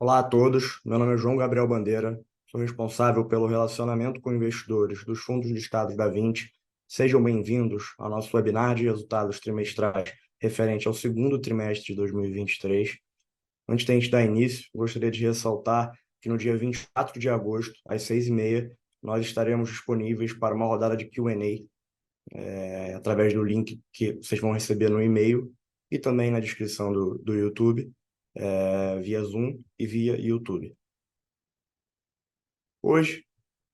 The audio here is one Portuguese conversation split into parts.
Olá a todos, meu nome é João Gabriel Bandeira, sou responsável pelo relacionamento com investidores dos fundos listados da Vinci. Sejam bem-vindos ao nosso webinar de resultados trimestrais referente ao segundo trimestre de 2023. Antes de a gente dar início, gostaria de ressaltar que no dia 24 de agosto, às 6h30, nós estaremos disponíveis para uma rodada de Q&A, através do link que vocês vão receber no e-mail e também na descrição do YouTube, via Zoom e via YouTube. Hoje,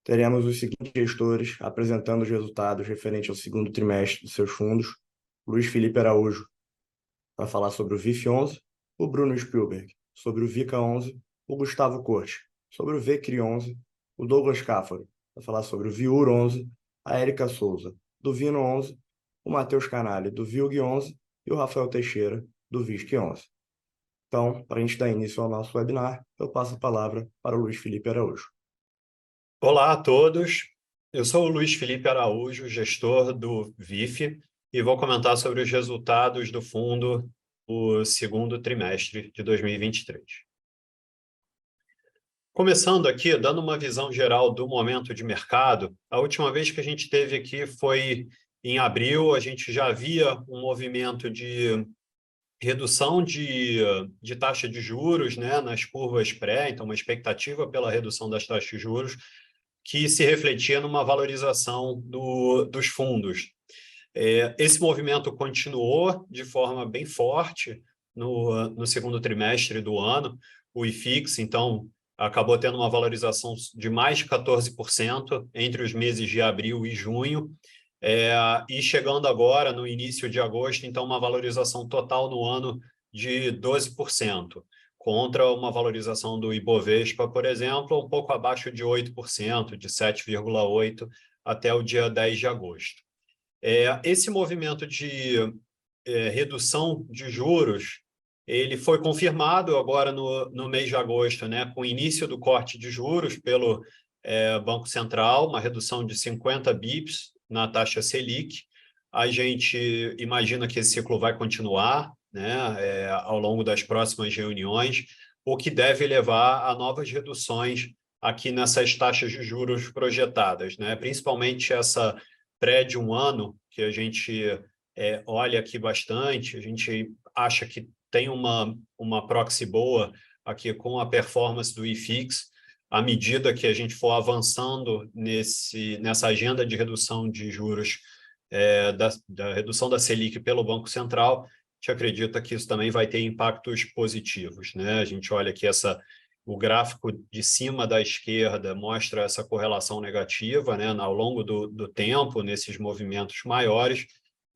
teremos os seguintes gestores apresentando os resultados referentes ao segundo trimestre de seus fundos. Luiz Felipe Araújo vai falar sobre o VIF11, o Bruno Spielberg sobre o VICA11, o Gustavo Corte sobre o VCRI11, o Douglas Cáfaro vai falar sobre o VIUR11, a Érica Souza do VINO11, o Matheus Canali do VIUG11 e o Rafael Teixeira do VISC11. Então, para a gente dar início ao nosso webinar, eu passo a palavra para o Luiz Felipe Araújo. Olá a todos, eu sou o Luiz Felipe Araújo, gestor do VIF, e vou comentar sobre os resultados do fundo do segundo trimestre de 2023. Começando aqui, dando uma visão geral do momento de mercado, a última vez que a gente esteve aqui foi em abril. A gente já via um movimento de redução de taxa de juros, né, nas curvas pré, então uma expectativa pela redução das taxas de juros, que se refletia numa valorização dos fundos. Esse movimento continuou de forma bem forte no segundo trimestre do ano. O IFIX, então, acabou tendo uma valorização de mais de 14% entre os meses de abril e junho, e chegando agora, no início de agosto, então, uma valorização total no ano de 12%. Contra uma valorização do Ibovespa, por exemplo, um pouco abaixo de 8%, de 7,8% até o dia 10 de agosto. Esse movimento de redução de juros, ele foi confirmado agora no mês de agosto, né, com o início do corte de juros pelo Banco Central, uma redução de 50 bips na taxa Selic. A gente imagina que esse ciclo vai continuar, né, ao longo das próximas reuniões, o que deve levar a novas reduções aqui nessas taxas de juros projetadas, né? Principalmente essa pré de um ano, que a gente olha aqui bastante. A gente acha que tem uma proxy boa aqui com a performance do IFIX. À medida que a gente for avançando nessa agenda de redução de juros, da redução da Selic pelo Banco Central, a gente acredita que isso também vai ter impactos positivos, né? A gente olha aqui o gráfico de cima da esquerda mostra essa correlação negativa, né, ao longo do tempo, nesses movimentos maiores,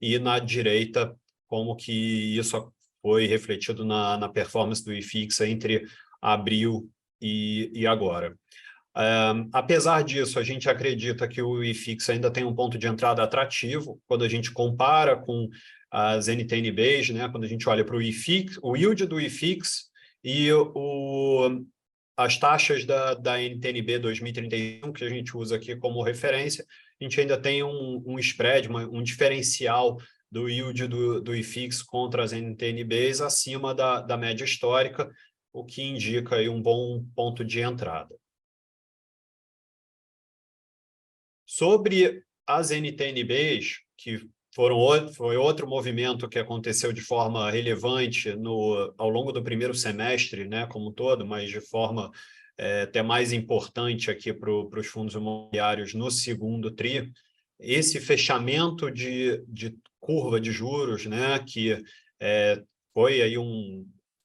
e na direita, como que isso foi refletido na performance do IFIX entre abril e agora. Apesar disso, a gente acredita que o IFIX ainda tem um ponto de entrada atrativo quando a gente compara com as NTNBs, né? Quando a gente olha para o IFIX, o yield do IFIX e as taxas da NTNB 2031, que a gente usa aqui como referência, a gente ainda tem um spread, um diferencial do yield do IFIX contra as NTNBs acima da média histórica, o que indica aí um bom ponto de entrada. Sobre as NTNBs, que foi outro movimento que aconteceu de forma relevante ao longo do primeiro semestre, né, como um todo, mas de forma até mais importante aqui para os fundos imobiliários no segundo tri. Esse fechamento de curva de juros, né, que foi aí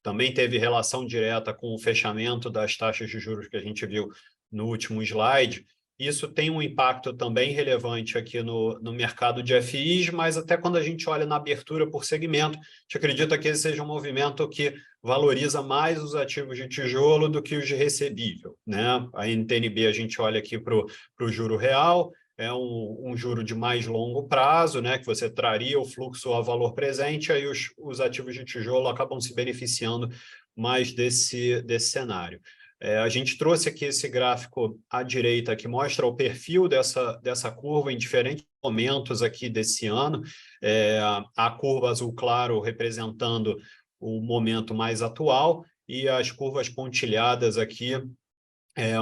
também teve relação direta com o fechamento das taxas de juros que a gente viu no último slide. Isso tem um impacto também relevante aqui no mercado de FIs, mas até quando a gente olha na abertura por segmento, a gente acredita que esse seja um movimento que valoriza mais os ativos de tijolo do que os de recebível, né? A NTNB, a gente olha aqui para o juro real, é um juro de mais longo prazo, né, que você traria o fluxo ao valor presente, aí os ativos de tijolo acabam se beneficiando mais desse cenário. A gente trouxe aqui esse gráfico à direita que mostra o perfil dessa curva em diferentes momentos aqui desse ano. A curva azul claro representando o momento mais atual e as curvas pontilhadas aqui,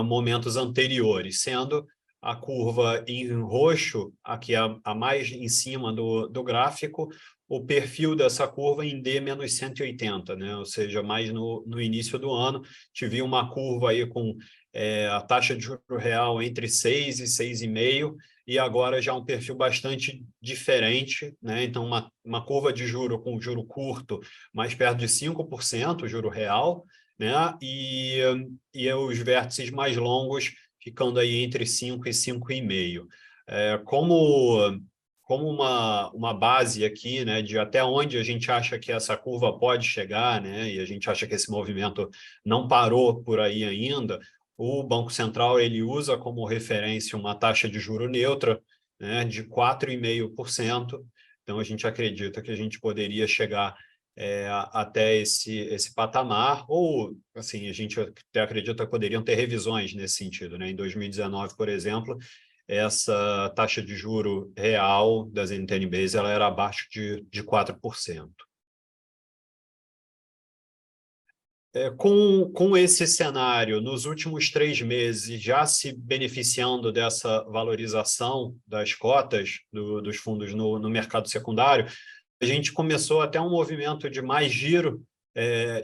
momentos anteriores, sendo a curva em roxo, aqui a mais em cima do gráfico, o perfil dessa curva em D-180, né? Ou seja, mais no início do ano, tive uma curva aí com a taxa de juro real entre 6 e 6,5, e agora já um perfil bastante diferente, né? Então, uma curva de juro com juro curto, mais perto de 5%, juro real, né? E os vértices mais longos ficando aí entre 5 e 5,5. Como uma base aqui, né, de até onde a gente acha que essa curva pode chegar, né, e a gente acha que esse movimento não parou por aí ainda, o Banco Central ele usa como referência uma taxa de juro neutra, né, de 4,5%. Então, a gente acredita que a gente poderia chegar até esse patamar, ou assim, a gente até acredita que poderiam ter revisões nesse sentido, né? Em 2019, por exemplo, essa taxa de juro real das NTNBs ela era abaixo de 4%. Com esse cenário, nos últimos 3 meses, já se beneficiando dessa valorização das cotas dos fundos no mercado secundário, a gente começou até um movimento de mais giro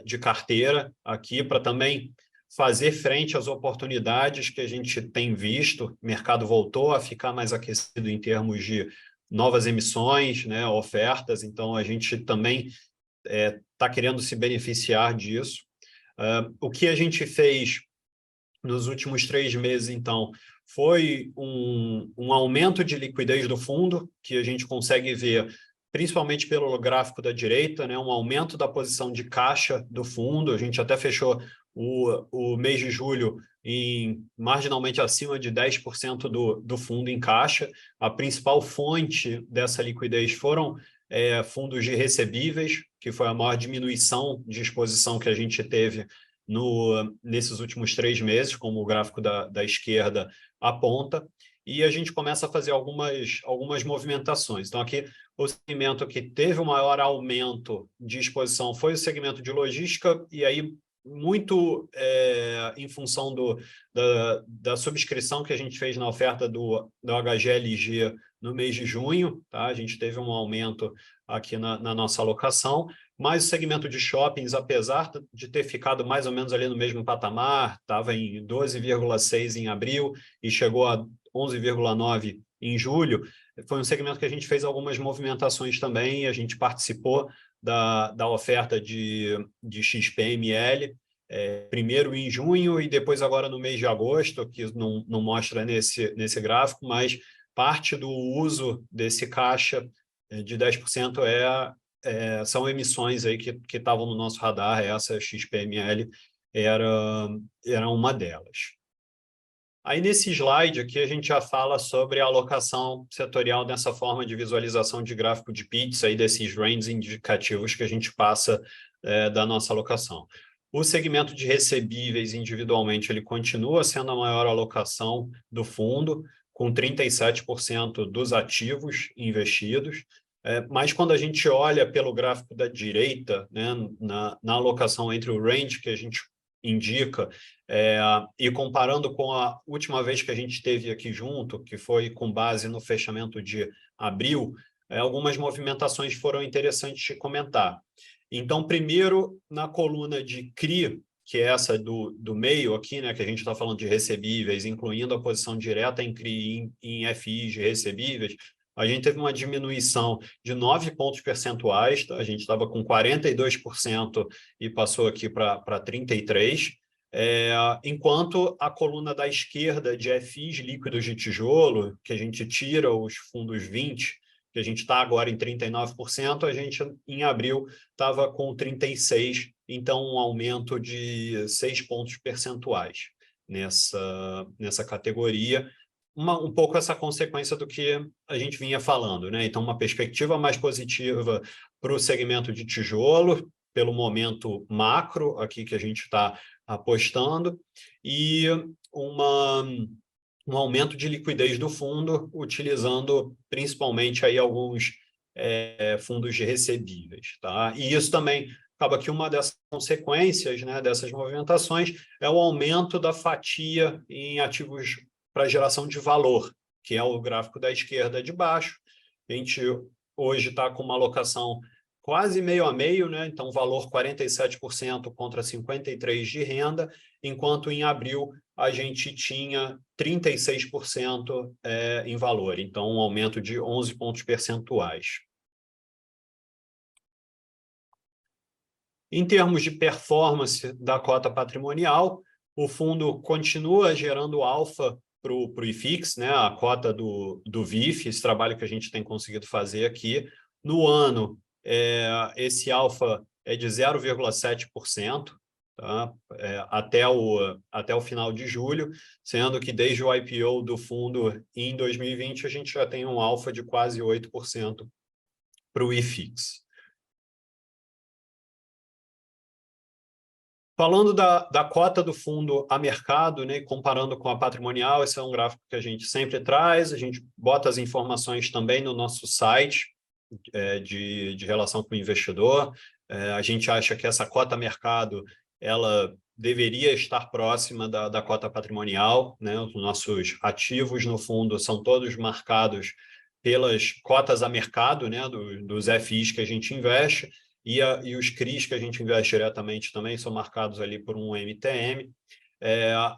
de carteira aqui para também fazer frente às oportunidades que a gente tem visto. O mercado voltou a ficar mais aquecido em termos de novas emissões, né, ofertas, então a gente também está querendo se beneficiar disso. O que a gente fez nos últimos 3 meses, então, foi um aumento de liquidez do fundo, que a gente consegue ver, principalmente pelo gráfico da direita, né, um aumento da posição de caixa do fundo. A gente até fechou o mês de julho em marginalmente acima de 10% do fundo em caixa. A principal fonte dessa liquidez foram fundos de recebíveis, que foi a maior diminuição de exposição que a gente teve nesses últimos 3 meses, como o gráfico da esquerda aponta, e a gente começa a fazer algumas movimentações. Então, aqui, o segmento que teve o maior aumento de exposição foi o segmento de logística, e aí muito em função da subscrição que a gente fez na oferta do HGLG no mês de junho, tá? A gente teve um aumento aqui na nossa alocação, mas o segmento de shoppings, apesar de ter ficado mais ou menos ali no mesmo patamar, estava em 12,6 em abril e chegou a 11,9 em julho, foi um segmento que a gente fez algumas movimentações também, a gente participou da oferta de XPML, primeiro em junho e depois agora no mês de agosto, que não mostra nesse gráfico, mas parte do uso desse caixa de 10% são emissões aí que estavam no nosso radar. Essa XPML era uma delas. Aí nesse slide aqui a gente já fala sobre a alocação setorial dessa forma de visualização de gráfico de Pitts, aí desses ranges indicativos que a gente passa da nossa alocação. O segmento de recebíveis individualmente ele continua sendo a maior alocação do fundo, com 37% dos ativos investidos, mas quando a gente olha pelo gráfico da direita, né, na alocação entre o range que a gente indica, e comparando com a última vez que a gente esteve aqui junto, que foi com base no fechamento de abril, algumas movimentações foram interessantes de comentar. Então, primeiro, na coluna de CRI, que é essa do meio aqui, né, que a gente está falando de recebíveis, incluindo a posição direta em CRI em FIs de recebíveis, a gente teve uma diminuição de 9 pontos percentuais, tá? A gente estava com 42% e passou aqui para 33%, enquanto a coluna da esquerda de FIs líquidos de tijolo, que a gente tira os fundos 20, que a gente está agora em 39%, a gente em abril estava com 36%, então um aumento de 6 pontos percentuais nessa categoria. Um pouco essa consequência do que a gente vinha falando, né? Então, uma perspectiva mais positiva para o segmento de tijolo, pelo momento macro aqui que a gente está apostando, e um aumento de liquidez do fundo, utilizando principalmente aí alguns fundos de recebíveis, tá? E isso também acaba que uma dessas consequências, né, dessas movimentações é o aumento da fatia em ativos para geração de valor, que é o gráfico da esquerda de baixo. A gente hoje está com uma alocação quase meio a meio, né? Então, valor 47% contra 53% de renda, enquanto em abril a gente tinha 36% em valor, então um aumento de 11 pontos percentuais. Em termos de performance da cota patrimonial, o fundo continua gerando alfa para o IFIX, né? A cota do VIF, esse trabalho que a gente tem conseguido fazer aqui. No ano, esse alfa é de 0,7%, tá? Até o final de julho, sendo que desde o IPO do fundo em 2020, a gente já tem um alfa de quase 8% para o IFIX. Falando da cota do fundo a mercado, né, comparando com a patrimonial, esse é um gráfico que a gente sempre traz, a gente bota as informações também no nosso site de relação com o investidor. A gente acha que essa cota mercado ela deveria estar próxima da cota patrimonial, né? Os nossos ativos, no fundo, são todos marcados pelas cotas a mercado, né, dos FIs que a gente investe, e os CRIs que a gente investe diretamente também são marcados ali por um MTM.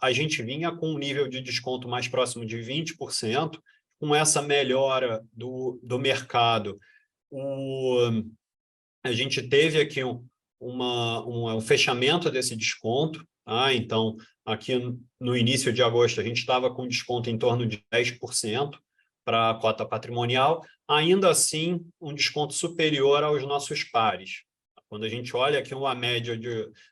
A gente vinha com um nível de desconto mais próximo de 20%, com essa melhora do mercado. A gente teve aqui um fechamento desse desconto, tá? Então, aqui no início de agosto, a gente estava com desconto em torno de 10% para a cota patrimonial, ainda assim, um desconto superior aos nossos pares. Quando a gente olha aqui uma média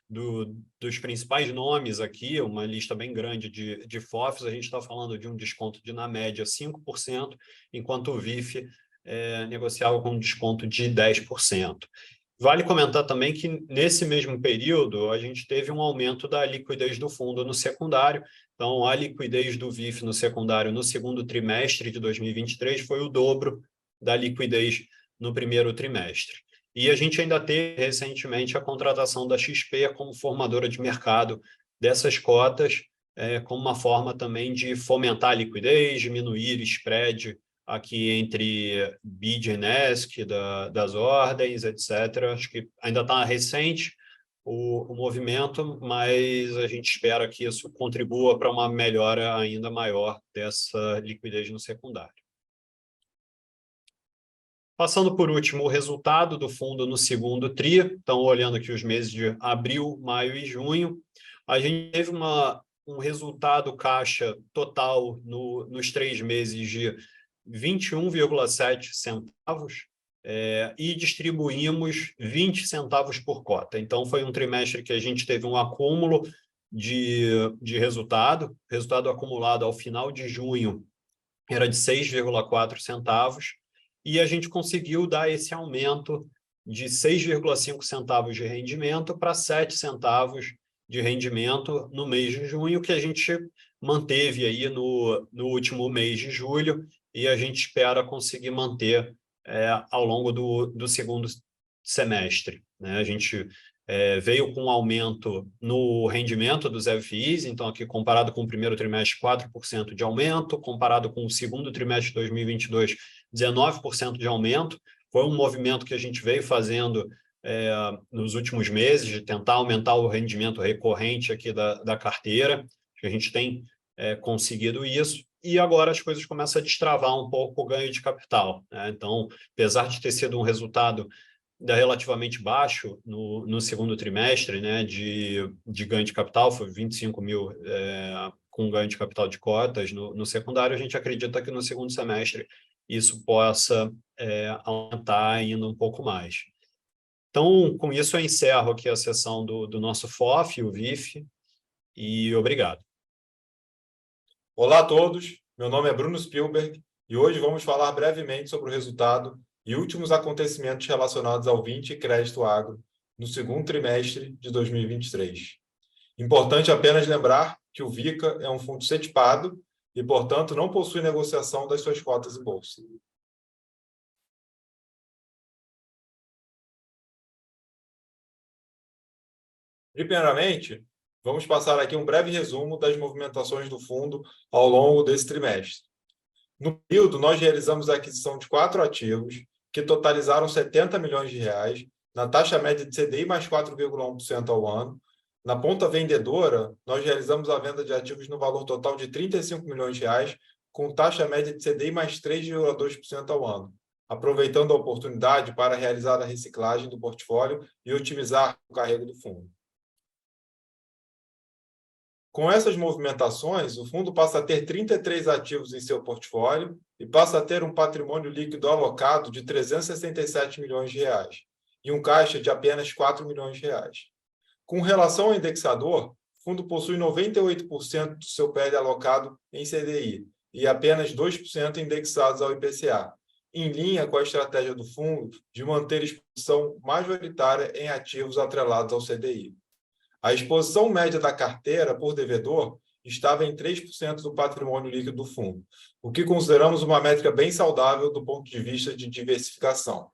dos principais nomes aqui, uma lista bem grande de FOFs, a gente está falando de um desconto de, na média, 5%, enquanto o VIF negociava com um desconto de 10%. Vale comentar também que, nesse mesmo período, a gente teve um aumento da liquidez do fundo no secundário. Então, a liquidez do VIF no secundário no segundo trimestre de 2023 foi o dobro da liquidez no primeiro trimestre. E a gente ainda teve, recentemente, a contratação da XP como formadora de mercado dessas cotas, como uma forma também de fomentar a liquidez, diminuir o spread aqui entre bid e ask das ordens, etc. Acho que ainda está recente o movimento, mas a gente espera que isso contribua para uma melhora ainda maior dessa liquidez no secundário. Passando por último, o resultado do fundo no segundo TRI, então olhando aqui os meses de abril, maio e junho, a gente teve um resultado caixa total nos 3 meses de 21,7 centavos e distribuímos 20 centavos por cota. Então, foi um trimestre que a gente teve um acúmulo de resultado acumulado ao final de junho era de 6,4 centavos, e a gente conseguiu dar esse aumento de 6,5 centavos de rendimento para 7 centavos de rendimento no mês de junho, que a gente manteve aí no último mês de julho, e a gente espera conseguir manter ao longo do segundo semestre, né? A gente veio com um aumento no rendimento dos FIs, então aqui comparado com o primeiro trimestre, 4% de aumento, comparado com o segundo trimestre de 2022, 19% de aumento. Foi um movimento que a gente veio fazendo nos últimos meses, de tentar aumentar o rendimento recorrente aqui da carteira, que a gente tem conseguido isso, e agora as coisas começam a destravar um pouco o ganho de capital, né? Então, apesar de ter sido um resultado relativamente baixo no segundo trimestre, né, de ganho de capital, foi 25 mil com ganho de capital de cotas no secundário, a gente acredita que no segundo semestre isso possa aumentar ainda um pouco mais. Então, com isso, eu encerro aqui a sessão do nosso FOF, o VIF, e obrigado. Olá a todos, meu nome é Bruno Spielberg e hoje vamos falar brevemente sobre o resultado e últimos acontecimentos relacionados ao Vinci Crédito Agro no segundo trimestre de 2023. Importante apenas lembrar que o VICA é um fundo CETIPado e, portanto, não possui negociação das suas cotas em bolsa. Primeiramente, vamos passar aqui um breve resumo das movimentações do fundo ao longo desse trimestre. No período, nós realizamos a aquisição de 4 ativos, que totalizaram R$ 70 milhões, na taxa média de CDI mais 4,1% ao ano. Na ponta vendedora, nós realizamos a venda de ativos no valor total de R$ 35 milhões, com taxa média de CDI mais 3,2% ao ano, aproveitando a oportunidade para realizar a reciclagem do portfólio e otimizar o carrego do fundo. Com essas movimentações, o fundo passa a ter 33 ativos em seu portfólio e passa a ter um patrimônio líquido alocado de R$ 367 milhões e um caixa de apenas R$ 4 milhões. Com relação ao indexador, o fundo possui 98% do seu PL alocado em CDI e apenas 2% indexados ao IPCA, em linha com a estratégia do fundo de manter exposição majoritária em ativos atrelados ao CDI. A exposição média da carteira por devedor estava em 3% do patrimônio líquido do fundo, o que consideramos uma métrica bem saudável do ponto de vista de diversificação.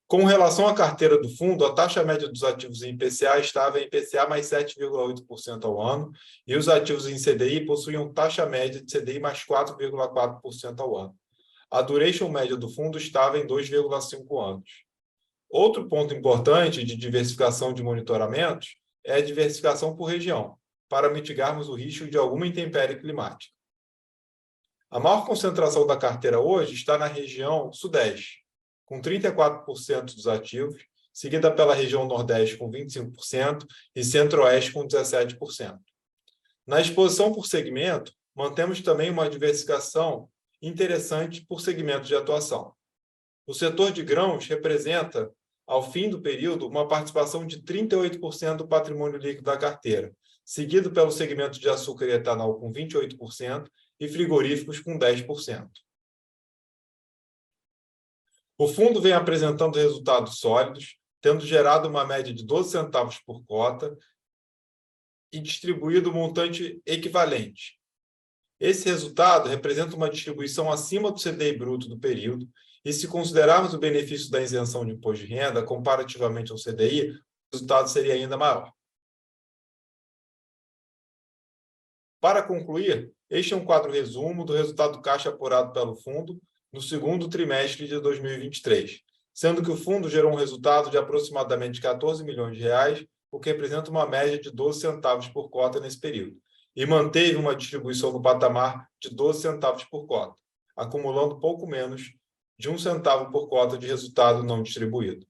Com relação à carteira do fundo, a taxa média dos ativos em IPCA estava em IPCA mais 7,8% ao ano e os ativos em CDI possuíam taxa média de CDI mais 4,4% ao ano. A duration média do fundo estava em 2,5 anos. Outro ponto importante de diversificação de monitoramentos é a diversificação por região, para mitigarmos o risco de alguma intempérie climática. A maior concentração da carteira hoje está na região Sudeste, com 34% dos ativos, seguida pela região Nordeste com 25% e Centro-Oeste com 17%. Na exposição por segmento, mantemos também uma diversificação interessante por segmento de atuação. O setor de grãos representa, ao fim do período, uma participação de 38% do patrimônio líquido da carteira, seguido pelo segmento de açúcar e etanol com 28% e frigoríficos com 10%. O fundo vem apresentando resultados sólidos, tendo gerado uma média de 12 centavos por cota e distribuído um montante equivalente. Esse resultado representa uma distribuição acima do CDI bruto do período, e se considerarmos o benefício da isenção de imposto de renda comparativamente ao CDI, o resultado seria ainda maior. Para concluir, este é um quadro resumo do resultado caixa apurado pelo fundo no segundo trimestre de 2023, sendo que o fundo gerou um resultado de aproximadamente R$ 14 milhões, o que representa uma média de 12 centavos por cota nesse período, e manteve uma distribuição no patamar de 12 centavos por cota, acumulando pouco menos de 1 centavo por cota de resultado não distribuído.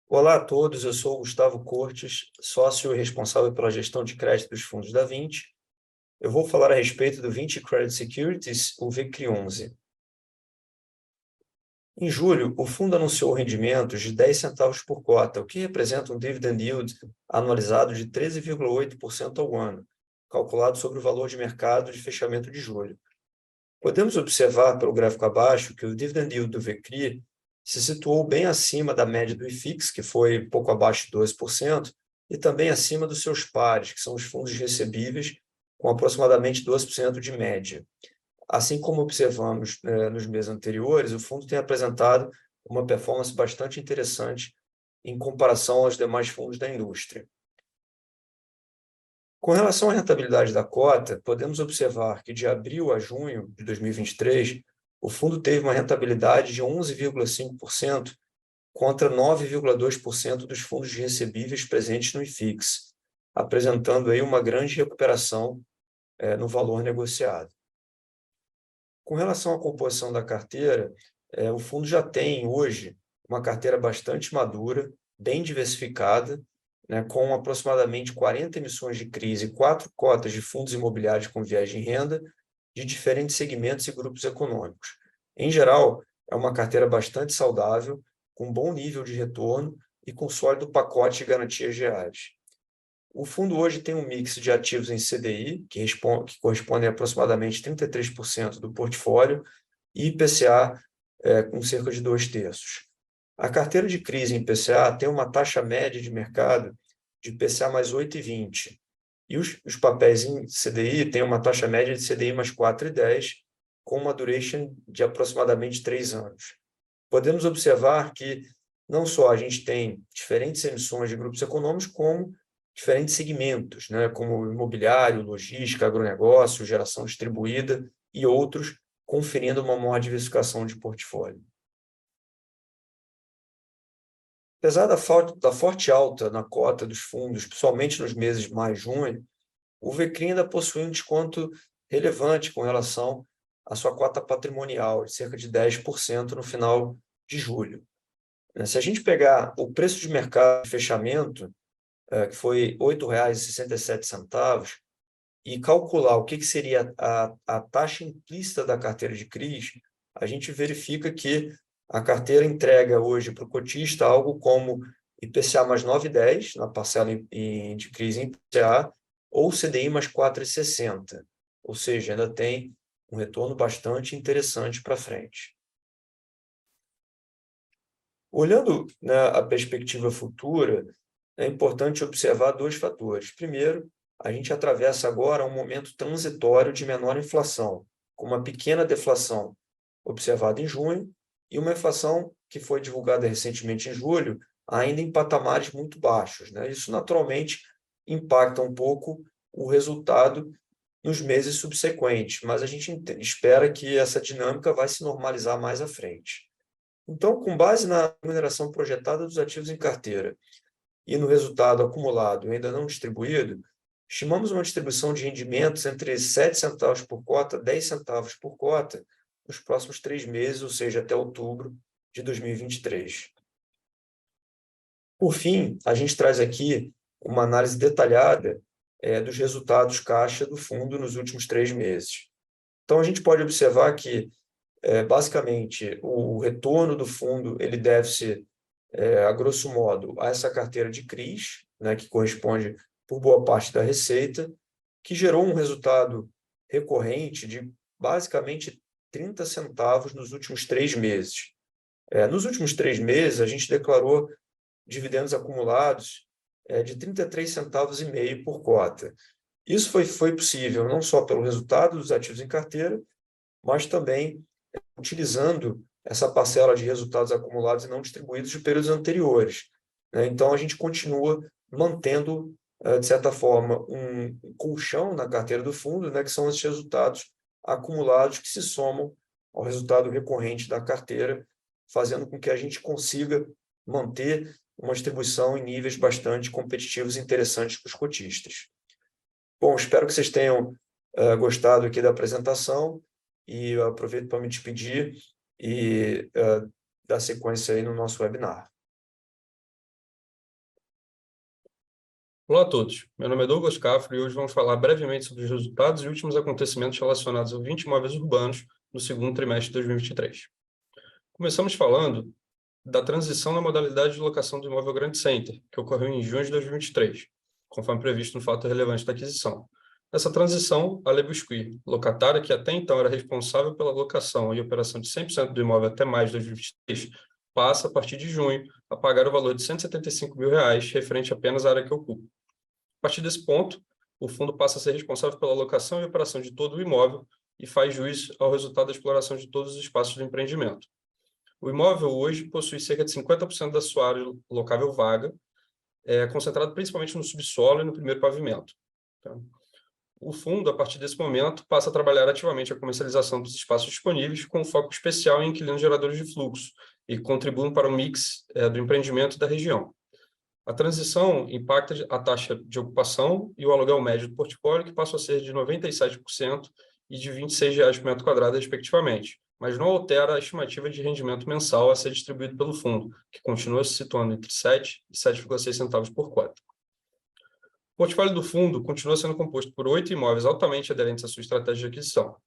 Olá a todos, eu sou o Gustavo Cortes, sócio e responsável pela gestão de crédito dos fundos da Vinci. Eu vou falar a respeito do Vinci Credit Securities, o VCRI11. Em julho, o fundo anunciou rendimentos de 10 centavos por cota, o que representa um dividend yield anualizado de 13,8% ao ano, calculado sobre o valor de mercado de fechamento de julho. Podemos observar pelo gráfico abaixo que o dividend yield do VCRI se situou bem acima da média do IFIX, que foi pouco abaixo de 12%, e também acima dos seus pares, que são os fundos recebíveis, com aproximadamente 12% de média. Assim como observamos nos meses anteriores, o fundo tem apresentado uma performance bastante interessante em comparação aos demais fundos da indústria. Com relação à rentabilidade da cota, podemos observar que de abril a junho de 2023, o fundo teve uma rentabilidade de 11,5% contra 9,2% dos fundos recebíveis presentes no IFIX, apresentando aí uma grande recuperação no valor negociado. Com relação à composição da carteira, o fundo já tem hoje uma carteira bastante madura, bem diversificada, com aproximadamente 40 emissões de crise e 4 cotas de fundos imobiliários com viés de renda de diferentes segmentos e grupos econômicos. Em geral, é uma carteira bastante saudável, com bom nível de retorno e com sólido pacote de garantias reais. O fundo hoje tem um mix de ativos em CDI, que correspondem a aproximadamente 33% do portfólio, e IPCA, com cerca de 2/3. A carteira de crise em IPCA tem uma taxa média de mercado de IPCA mais 8,20. E os papéis em CDI têm uma taxa média de CDI mais 4,10, com uma duration de aproximadamente 3 anos. Podemos observar que não só a gente tem diferentes emissões de grupos econômicos, como diferentes segmentos, né, como imobiliário, logística, agronegócio, geração distribuída e outros, conferindo uma maior diversificação de portfólio. Apesar da forte alta na cota dos fundos, principalmente nos meses de maio e junho, o VCRI ainda possui um desconto relevante com relação à sua cota patrimonial, de cerca de 10% no final de julho. Se a gente pegar o preço de mercado de fechamento, que foi R$ 8,67, e calcular o que seria a taxa implícita da carteira de CRIs, a gente verifica que a carteira entrega hoje para o cotista algo como IPCA mais 9,10 na parcela de CRIs em IPCA, ou CDI mais 4,60, ou seja, ainda tem um retorno bastante interessante para frente. Olhando, né, a perspectiva futura, é importante observar dois fatores. Primeiro, a gente atravessa agora um momento transitório de menor inflação, com uma pequena deflação observada em junho e uma inflação que foi divulgada recentemente em julho, ainda em patamares muito baixos, né? Isso, naturalmente, impacta um pouco o resultado nos meses subsequentes, mas a gente espera que essa dinâmica vai se normalizar mais à frente. Então, com base na remuneração projetada dos ativos em carteira e no resultado acumulado ainda não distribuído, estimamos uma distribuição de rendimentos entre 7 centavos por cota e 10 centavos por cota nos próximos 3 meses, ou seja, até outubro de 2023. Por fim, a gente traz aqui uma análise detalhada dos resultados caixa do fundo nos últimos 3 meses. Então, a gente pode observar que, basicamente, o retorno do fundo ele deve-se, a grosso modo, a essa carteira de CRIs, né, que corresponde por boa parte da receita, que gerou um resultado recorrente de, basicamente, 30 centavos nos últimos 3 meses. Nos últimos 3 meses, a gente declarou dividendos acumulados de 33 centavos e meio por cota. Isso foi possível não só pelo resultado dos ativos em carteira, mas também utilizando essa parcela de resultados acumulados e não distribuídos de períodos anteriores. Então, a gente continua mantendo, de certa forma, um colchão na carteira do fundo, né, que são esses resultados acumulados que se somam ao resultado recorrente da carteira, fazendo com que a gente consiga manter uma distribuição em níveis bastante competitivos e interessantes para os cotistas. Bom, espero que vocês tenham gostado aqui da apresentação e eu aproveito para me despedir e dar sequência aí no nosso webinar. Olá a todos, meu nome é Douglas Cafro e hoje vamos falar brevemente sobre os resultados e últimos acontecimentos relacionados aos 20 imóveis urbanos no segundo trimestre de 2023. Começamos falando da transição na modalidade de locação do imóvel Grand Center, que ocorreu em junho de 2023, conforme previsto no fato relevante da aquisição. Nessa transição, a Le Busquet, locatária que até então era responsável pela locação e operação de 100% do imóvel até maio de 2023, passa, a partir de junho, a pagar o valor de R$ 175 mil referente apenas à área que ocupa. A partir desse ponto, o fundo passa a ser responsável pela locação e operação de todo o imóvel e faz jus ao resultado da exploração de todos os espaços do empreendimento. O imóvel hoje possui cerca de 50% da sua área locável vaga, concentrado principalmente no subsolo e no primeiro pavimento. Tá? O fundo, a partir desse momento, passa a trabalhar ativamente a comercialização dos espaços disponíveis, com foco especial em inquilinos geradores de fluxo, e contribuem para o mix do empreendimento e da região. A transição impacta a taxa de ocupação e o aluguel médio do portfólio, que passam a ser de 97% e de R$ 26 por metro quadrado, respectivamente, mas não altera a estimativa de rendimento mensal a ser distribuído pelo fundo, que continua se situando entre 7 e 7,6 centavos por cota. O portfólio do fundo continua sendo composto por 8 imóveis altamente aderentes à sua estratégia de aquisição.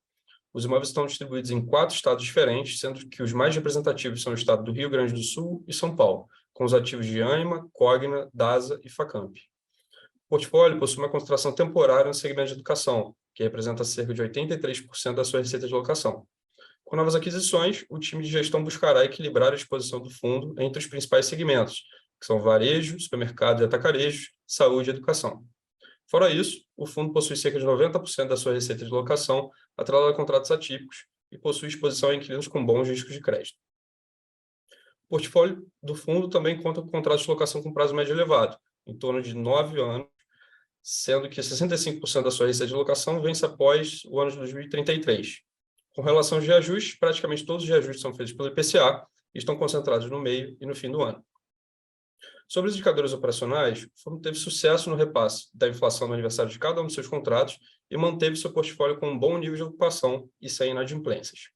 Os imóveis estão distribuídos em 4 estados diferentes, sendo que os mais representativos são o estado do Rio Grande do Sul e São Paulo, com os ativos de Ânima, Cogna, Dasa e Facamp. O portfólio possui uma concentração temporária no segmento de educação, que representa cerca de 83% da sua receita de locação. Com novas aquisições, o time de gestão buscará equilibrar a exposição do fundo entre os principais segmentos, que são varejo, supermercado e atacarejo, saúde e educação. Fora isso, o fundo possui cerca de 90% da sua receita de locação atrelada a contratos atípicos e possui exposição a inquilinos com bons riscos de crédito. O portfólio do fundo também conta com contratos de locação com prazo médio elevado, em torno de 9 anos, sendo que 65% da sua receita de locação vence após o ano de 2033. Com relação aos reajustes, praticamente todos os reajustes são feitos pelo IPCA e estão concentrados no meio e no fim do ano. Sobre os indicadores operacionais, o fundo teve sucesso no repasse da inflação no aniversário de cada um dos seus contratos e manteve seu portfólio com um bom nível de ocupação e sem inadimplências.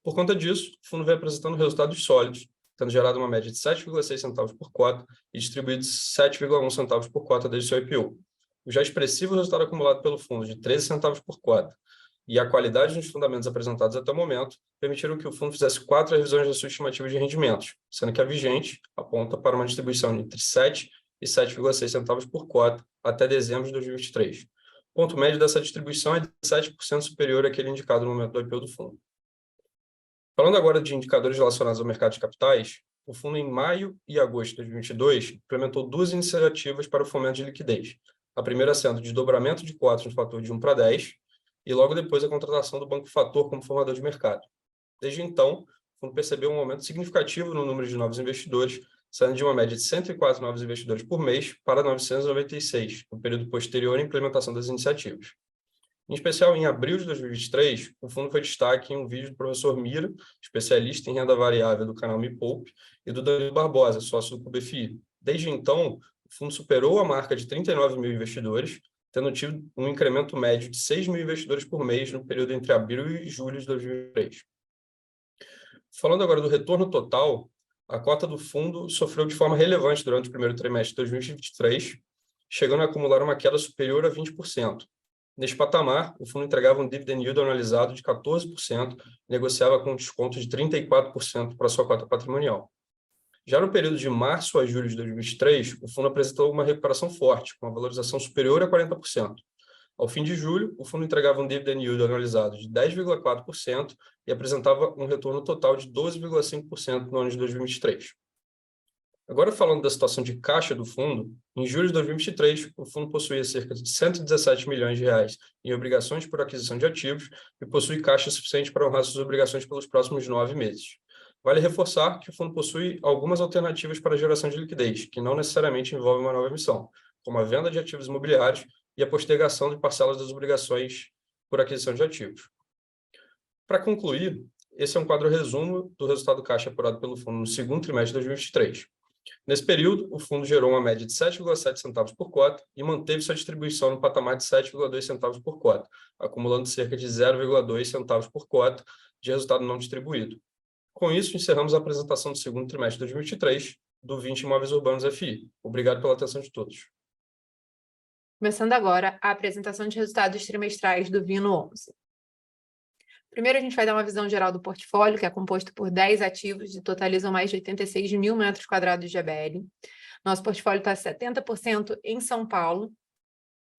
Por conta disso, o fundo vem apresentando resultados sólidos, tendo gerado uma média de 7,6 centavos por cota e distribuído 7,1 centavos por cota desde seu IPO. O já expressivo resultado acumulado pelo fundo de 13 centavos por cota e a qualidade dos fundamentos apresentados até o momento permitiram que o fundo fizesse 4 revisões da sua estimativa de rendimentos, sendo que a vigente aponta para uma distribuição entre 7 e 7,6 centavos por cota até dezembro de 2023. O ponto médio dessa distribuição é de 7% superior àquele indicado no momento do IPO do fundo. Falando agora de indicadores relacionados ao mercado de capitais, o fundo em maio e agosto de 2022 implementou 2 iniciativas para o fomento de liquidez. A primeira sendo o desdobramento de cotas no fator de 1 para 10 e logo depois a contratação do Banco Fator como formador de mercado. Desde então, o fundo percebeu um aumento significativo no número de novos investidores, saindo de uma média de 104 novos investidores por mês para 996, no período posterior à implementação das iniciativas. Em especial, em abril de 2023, o fundo foi destaque em um vídeo do professor Mira, especialista em renda variável do canal Me Poupe, e do Danilo Barbosa, sócio do CUBFI. Desde então, o fundo superou a marca de 39 mil investidores, tendo tido um incremento médio de 6 mil investidores por mês no período entre abril e julho de 2023. Falando agora do retorno total, a cota do fundo sofreu de forma relevante durante o primeiro trimestre de 2023, chegando a acumular uma queda superior a 20%. Neste patamar, o fundo entregava um dividend yield anualizado de 14% e negociava com um desconto de 34% para sua cota patrimonial. Já no período de março a julho de 2023, o fundo apresentou uma recuperação forte, com uma valorização superior a 40%. Ao fim de julho, o fundo entregava um dividend yield anualizado de 10,4% e apresentava um retorno total de 12,5% no ano de 2023. Agora, falando da situação de caixa do fundo, em julho de 2023, o fundo possuía cerca de 117 milhões de reais em obrigações por aquisição de ativos e possui caixa suficiente para honrar suas obrigações pelos próximos 9 meses. Vale reforçar que o fundo possui algumas alternativas para a geração de liquidez, que não necessariamente envolvem uma nova emissão, como a venda de ativos imobiliários e a postergação de parcelas das obrigações por aquisição de ativos. Para concluir, esse é um quadro resumo do resultado caixa apurado pelo fundo no segundo trimestre de 2023. Nesse período, o fundo gerou uma média de 7,7 centavos por cota e manteve sua distribuição no patamar de 7,2 centavos por cota, acumulando cerca de 0,2 centavos por cota de resultado não distribuído. Com isso, encerramos a apresentação do segundo trimestre de 2023 do 20 Imóveis Urbanos FI. Obrigado pela atenção de todos. Começando agora a apresentação de resultados trimestrais do Vino 11. Primeiro, a gente vai dar uma visão geral do portfólio, que é composto por 10 ativos e totalizam mais de 86 mil metros quadrados de ABL. Nosso portfólio está 70% em São Paulo.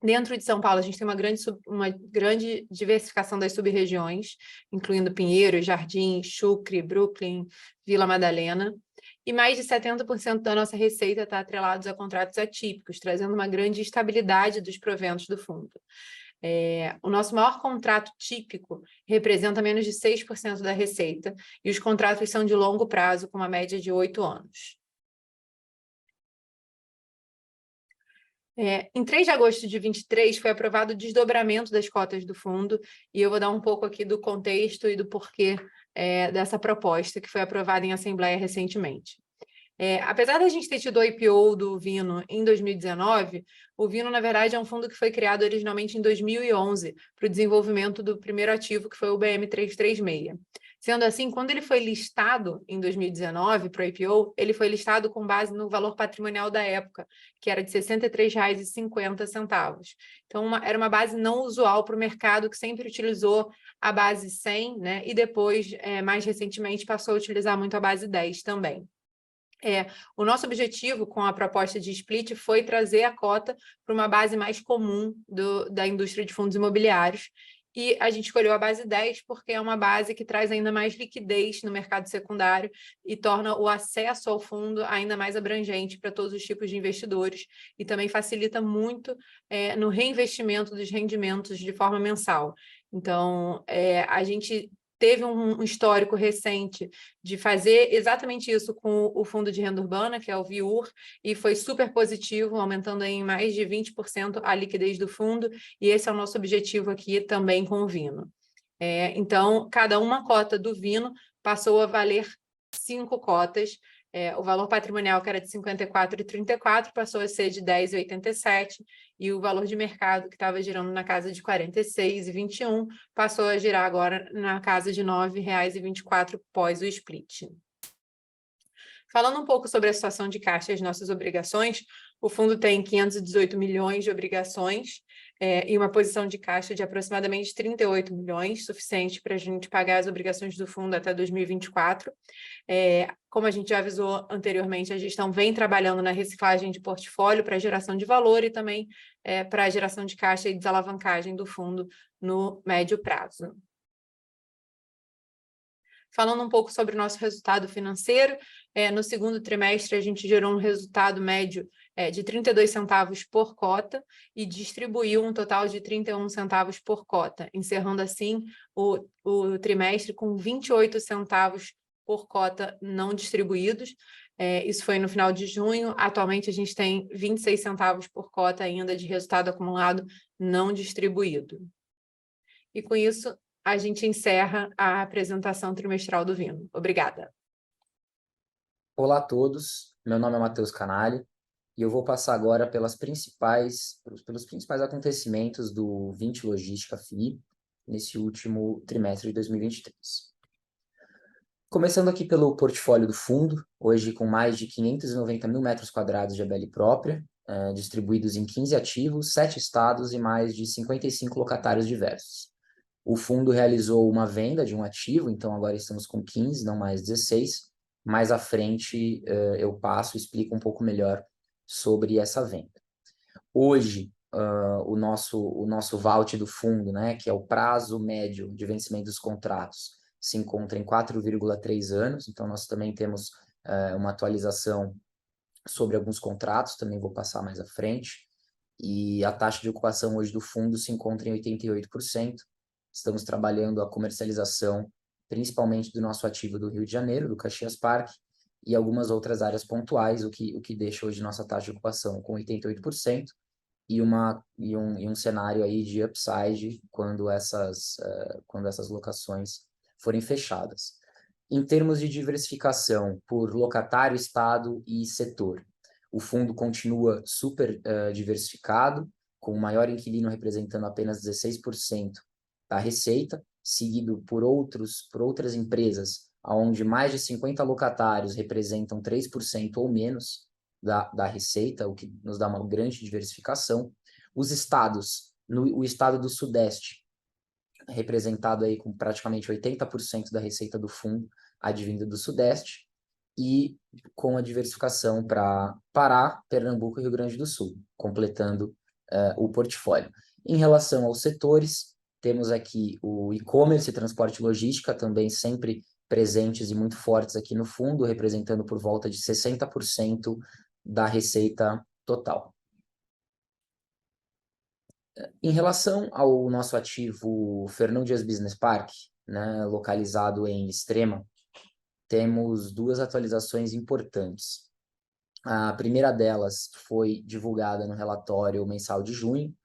Dentro de São Paulo, a gente tem uma grande diversificação das sub-regiões, incluindo Pinheiros, Jardim, Chucre, Brooklyn, Vila Madalena. E mais de 70% da nossa receita está atrelados a contratos atípicos, trazendo uma grande estabilidade dos proventos do fundo. O nosso maior contrato típico representa menos de 6% da receita e os contratos são de longo prazo, com uma média de 8 anos. Em 3 de agosto de 2023, foi aprovado o desdobramento das cotas do fundo e eu vou dar um pouco aqui do contexto e do porquê dessa proposta que foi aprovada em Assembleia recentemente. Apesar da gente ter tido o IPO do Vino em 2019, o Vino, na verdade, é um fundo que foi criado originalmente em 2011 para o desenvolvimento do primeiro ativo, que foi o BM336. Sendo assim, quando ele foi listado em 2019 para o IPO, ele foi listado com base no valor patrimonial da época, que era de R$ 63,50. Então, era uma base não usual para o mercado, que sempre utilizou a base 100, né? E depois, mais recentemente, passou a utilizar muito a base 10 também. O nosso objetivo com a proposta de split foi trazer a cota para uma base mais comum da indústria de fundos imobiliários, e a gente escolheu a base 10 porque é uma base que traz ainda mais liquidez no mercado secundário e torna o acesso ao fundo ainda mais abrangente para todos os tipos de investidores, e também facilita muito no reinvestimento dos rendimentos de forma mensal. Então, a gente teve um histórico recente de fazer exatamente isso com o Fundo de Renda Urbana, que é o VIUR, e foi super positivo, aumentando em mais de 20% a liquidez do fundo, e esse é o nosso objetivo aqui também com o Vino. Então, cada uma cota do Vino passou a valer 5 cotas. O valor patrimonial, que era de R$ 54,34, passou a ser de R$ 10,87, e o valor de mercado, que estava girando na casa de R$ 46,21, passou a girar agora na casa de R$ 9,24 pós o split. Falando um pouco sobre a situação de caixa e as nossas obrigações, o fundo tem 518 milhões de obrigações e uma posição de caixa de aproximadamente 38 milhões, suficiente para a gente pagar as obrigações do fundo até 2024. Como a gente já avisou anteriormente, a gestão vem trabalhando na reciclagem de portfólio para geração de valor e também para a geração de caixa e desalavancagem do fundo no médio prazo. Falando um pouco sobre o nosso resultado financeiro, no segundo trimestre a gente gerou um resultado médio de 32 centavos por cota e distribuiu um total de 31 centavos por cota, encerrando assim o trimestre com 28 centavos por cota não distribuídos. Isso foi no final de junho. Atualmente a gente tem 26 centavos por cota ainda de resultado acumulado não distribuído. E com isso a gente encerra a apresentação trimestral do Vino. Obrigada. Olá a todos, meu nome é Matheus Canali e eu vou passar agora pelos principais acontecimentos do Vinci Logística FLI nesse último trimestre de 2023. Começando aqui pelo portfólio do fundo, hoje com mais de 590 mil metros quadrados de ABL própria, distribuídos em 15 ativos, 7 estados e mais de 55 locatários diversos. O fundo realizou uma venda de um ativo, então agora estamos com 15, não mais 16. Mais à frente eu explico um pouco melhor sobre essa venda. Hoje, o nosso vault do fundo, né, que é o prazo médio de vencimento dos contratos, se encontra em 4,3 anos, então nós também temos uma atualização sobre alguns contratos, também vou passar mais à frente, e a taxa de ocupação hoje do fundo se encontra em 88%. Estamos trabalhando a comercialização principalmente do nosso ativo do Rio de Janeiro, do Caxias Park, e algumas outras áreas pontuais, o que deixa hoje nossa taxa de ocupação com 88%, e um cenário aí de upside quando essas locações forem fechadas. Em termos de diversificação por locatário, estado e setor, o fundo continua super diversificado, com o maior inquilino representando apenas 16% da receita, seguido por outras empresas, onde mais de 50 locatários representam 3% ou menos da receita, o que nos dá uma grande diversificação. Os estados, o estado do Sudeste, representado aí com praticamente 80% da receita do fundo, advinda do Sudeste, e com a diversificação para Pará, Pernambuco e Rio Grande do Sul, completando o portfólio. Em relação aos setores, temos aqui o e-commerce e transporte e logística, também sempre presentes e muito fortes aqui no fundo, representando por volta de 60% da receita total. Em relação ao nosso ativo Fernão Dias Business Park, né, localizado em Extrema, temos duas atualizações importantes. A primeira delas foi divulgada no relatório mensal de junho,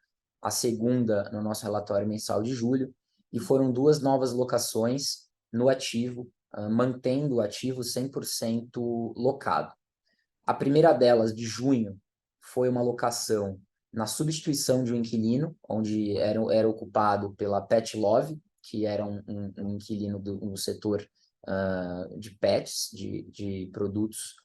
a segunda no nosso relatório mensal de julho, e foram duas novas locações no ativo, mantendo o ativo 100% locado. A primeira delas, de junho, foi uma locação na substituição de um inquilino, onde era ocupado pela Pet Love, que era um inquilino do setor de pets, de produtos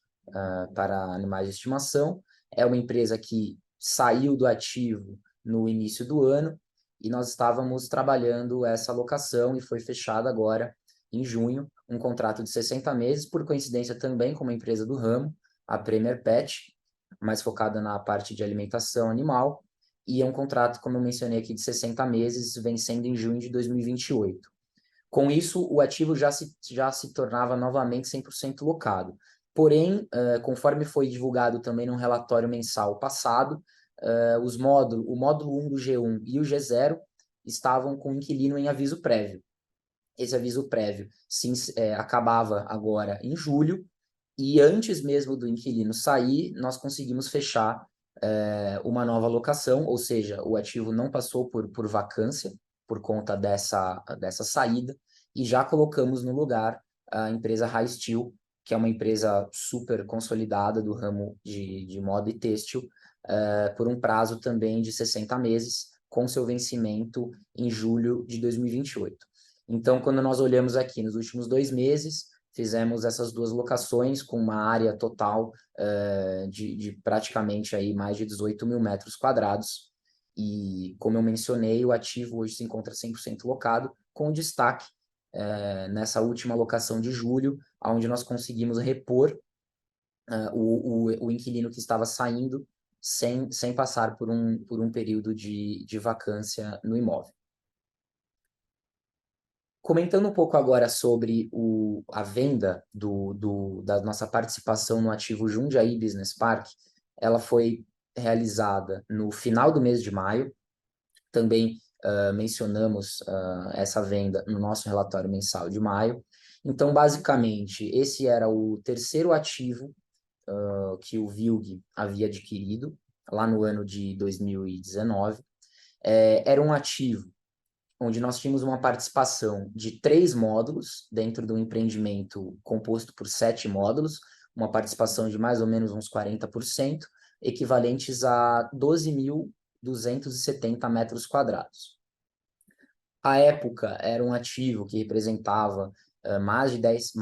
para animais de estimação. É uma empresa que saiu do ativo no início do ano, e nós estávamos trabalhando essa locação e foi fechado agora, em junho, um contrato de 60 meses, por coincidência também com uma empresa do ramo, a Premier Pet, mais focada na parte de alimentação animal, e é um contrato, como eu mencionei aqui, de 60 meses, vencendo em junho de 2028. Com isso, o ativo já se tornava novamente 100% locado. Porém, conforme foi divulgado também num relatório mensal passado, o módulo 1 do G1 e o G0 estavam com o inquilino em aviso prévio. Esse aviso prévio acabava agora em julho, e antes mesmo do inquilino sair, nós conseguimos fechar uma nova locação, ou seja, o ativo não passou por vacância por conta dessa saída, e já colocamos no lugar a empresa High Steel, que é uma empresa super consolidada do ramo de moda e têxtil, por um prazo também de 60 meses, com seu vencimento em julho de 2028. Então, quando nós olhamos aqui nos últimos 2 meses, fizemos essas 2 locações com uma área total de praticamente aí mais de 18 mil metros quadrados. E, como eu mencionei, o ativo hoje se encontra 100% locado, com destaque nessa última locação de julho, onde nós conseguimos repor o inquilino que estava saindo sem passar por um período de vacância no imóvel. Comentando um pouco agora sobre a venda da nossa participação no ativo Jundiaí Business Park, ela foi realizada no final do mês de maio. Também mencionamos essa venda no nosso relatório mensal de maio. Então, basicamente, esse era o terceiro ativo que o VILG havia adquirido lá no ano de 2019. Era um ativo onde nós tínhamos uma participação de 3 módulos dentro do empreendimento composto por 7 módulos, uma participação de mais ou menos uns 40%, equivalentes a 12.270 metros quadrados. À época, era um ativo que representava mais de 10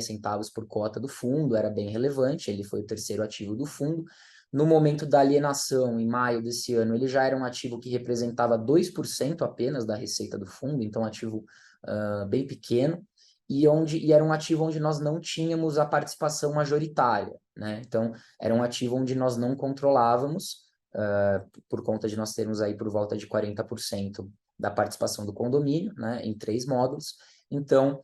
centavos por cota do fundo, era bem relevante, ele foi o terceiro ativo do fundo. No momento da alienação, em maio desse ano, ele já era um ativo que representava 2% apenas da receita do fundo, então um ativo bem pequeno, e era um ativo onde nós não tínhamos a participação majoritária, né? Então, era um ativo onde nós não controlávamos, por conta de nós termos aí por volta de 40% da participação do condomínio, né, em 3 módulos. Então,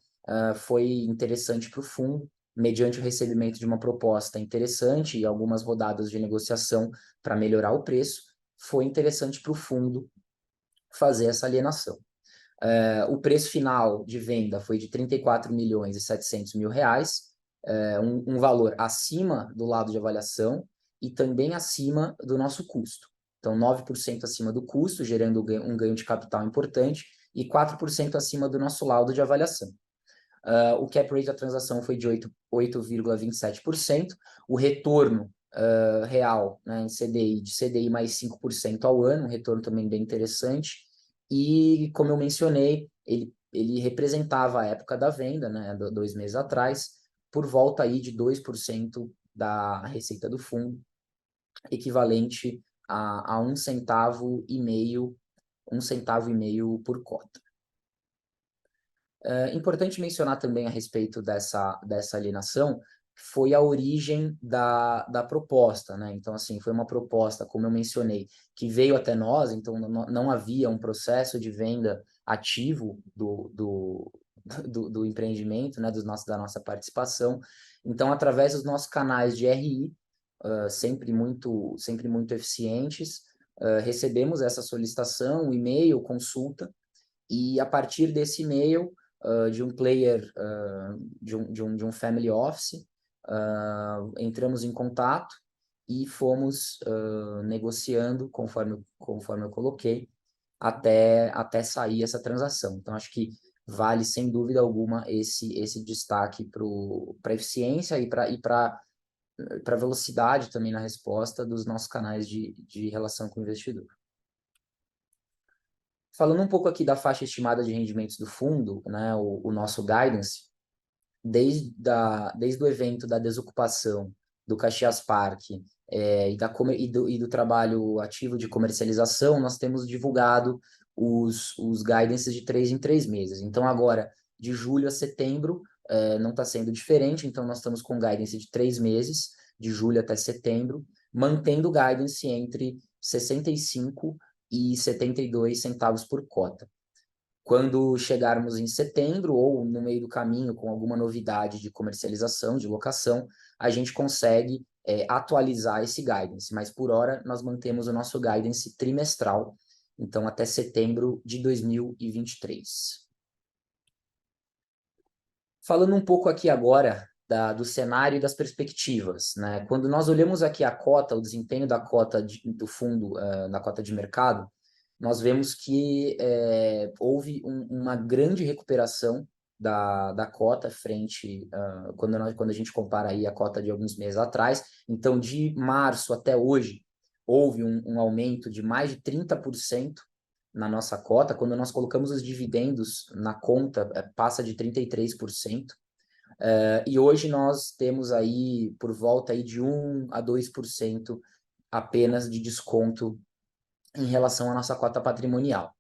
foi interessante para o fundo, mediante o recebimento de uma proposta interessante e algumas rodadas de negociação para melhorar o preço, foi interessante para o fundo fazer essa alienação. O preço final de venda foi de R$34.700.000, um valor acima do lado de avaliação e também acima do nosso custo. Então, 9% acima do custo, gerando um ganho de capital importante, e 4% acima do nosso laudo de avaliação. O cap rate da transação foi de 8,27%, o retorno real, né, em CDI, de CDI mais 5% ao ano, um retorno também bem interessante, e, como eu mencionei, ele representava a época da venda, né, 2 meses atrás, por volta aí de 2% da receita do fundo, equivalente a 1,5 centavo por cota. Importante mencionar também a respeito dessa alienação, foi a origem da proposta, né? Então, assim, foi uma proposta, como eu mencionei, que veio até nós, então não havia um processo de venda ativo do empreendimento, né? Da nossa participação. Então, através dos nossos canais de RI, sempre muito eficientes, recebemos essa solicitação, e-mail, consulta, e a partir desse e-mail, de um player, de um family office, entramos em contato e fomos negociando, conforme eu coloquei, até sair essa transação. Então, acho que vale, sem dúvida alguma, esse destaque para a eficiência e para a velocidade também na resposta dos nossos canais de relação com o investidor. Falando um pouco aqui da faixa estimada de rendimentos do fundo, né, o nosso guidance, desde o evento da desocupação do Caxias Park e do trabalho ativo de comercialização, nós temos divulgado os guidances de 3 em 3 meses. Então, agora, de julho a setembro, não está sendo diferente, então nós estamos com guidance de 3 meses, de julho até setembro, mantendo o guidance entre 65 e 72 centavos por cota. Quando chegarmos em setembro ou no meio do caminho com alguma novidade de comercialização, de locação, a gente consegue atualizar esse guidance, mas por hora nós mantemos o nosso guidance trimestral, então até setembro de 2023. Falando um pouco aqui agora do cenário e das perspectivas, né? Quando nós olhamos aqui a cota, o desempenho da cota do fundo na cota de mercado, nós vemos que houve uma grande recuperação da cota frente quando a gente compara aí a cota de alguns meses atrás. Então, de março até hoje, houve um aumento de mais de 30% na nossa cota. Quando nós colocamos os dividendos na conta, passa de 33%. E hoje nós temos aí por volta aí de 1 a 2% apenas de desconto em relação à nossa cota patrimonial.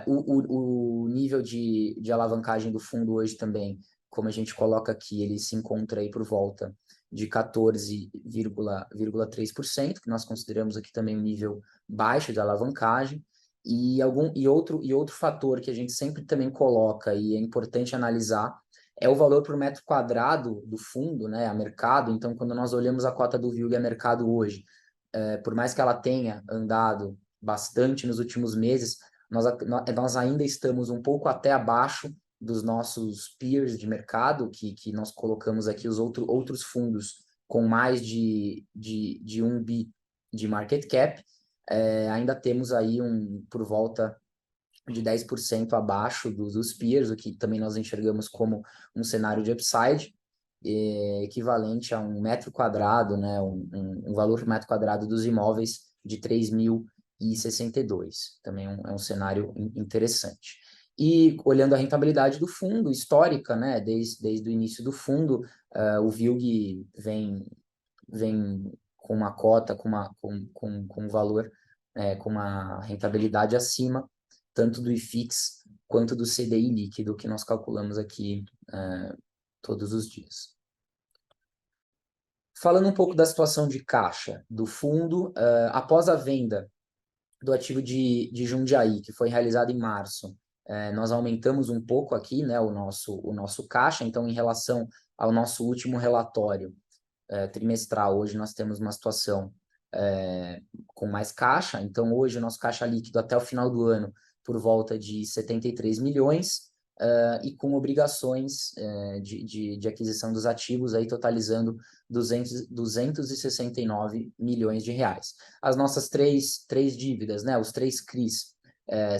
O nível de alavancagem do fundo hoje também, como a gente coloca aqui, ele se encontra aí por volta de 14,3%, que nós consideramos aqui também um nível baixo de alavancagem, e outro fator que a gente sempre também coloca e é importante analisar é o valor por metro quadrado do fundo, né, a mercado. Então, quando nós olhamos a cota do VILG a mercado hoje, por mais que ela tenha andado bastante nos últimos meses, nós ainda estamos um pouco até abaixo dos nossos peers de mercado, que nós colocamos aqui os outros fundos com mais de 1 bi de market cap. Ainda temos aí por volta de 10% abaixo dos peers, o que também nós enxergamos como um cenário de upside, equivalente a um metro quadrado, né, um valor por metro quadrado dos imóveis de 3.062. Também é um cenário interessante. E olhando a rentabilidade do fundo, histórica, né, desde o início do fundo, o VILG vem com uma cota, com um valor, com uma rentabilidade acima, tanto do IFIX quanto do CDI líquido, que nós calculamos aqui todos os dias. Falando um pouco da situação de caixa do fundo, após a venda do ativo de Jundiaí, que foi realizada em março, nós aumentamos um pouco aqui, né, o nosso caixa. Então, em relação ao nosso último relatório trimestral, hoje nós temos uma situação com mais caixa. Então, hoje o nosso caixa líquido até o final do ano por volta de 73 milhões, e com obrigações de aquisição dos ativos aí totalizando 269 milhões de reais. As nossas três dívidas, né, os 3 CRIs,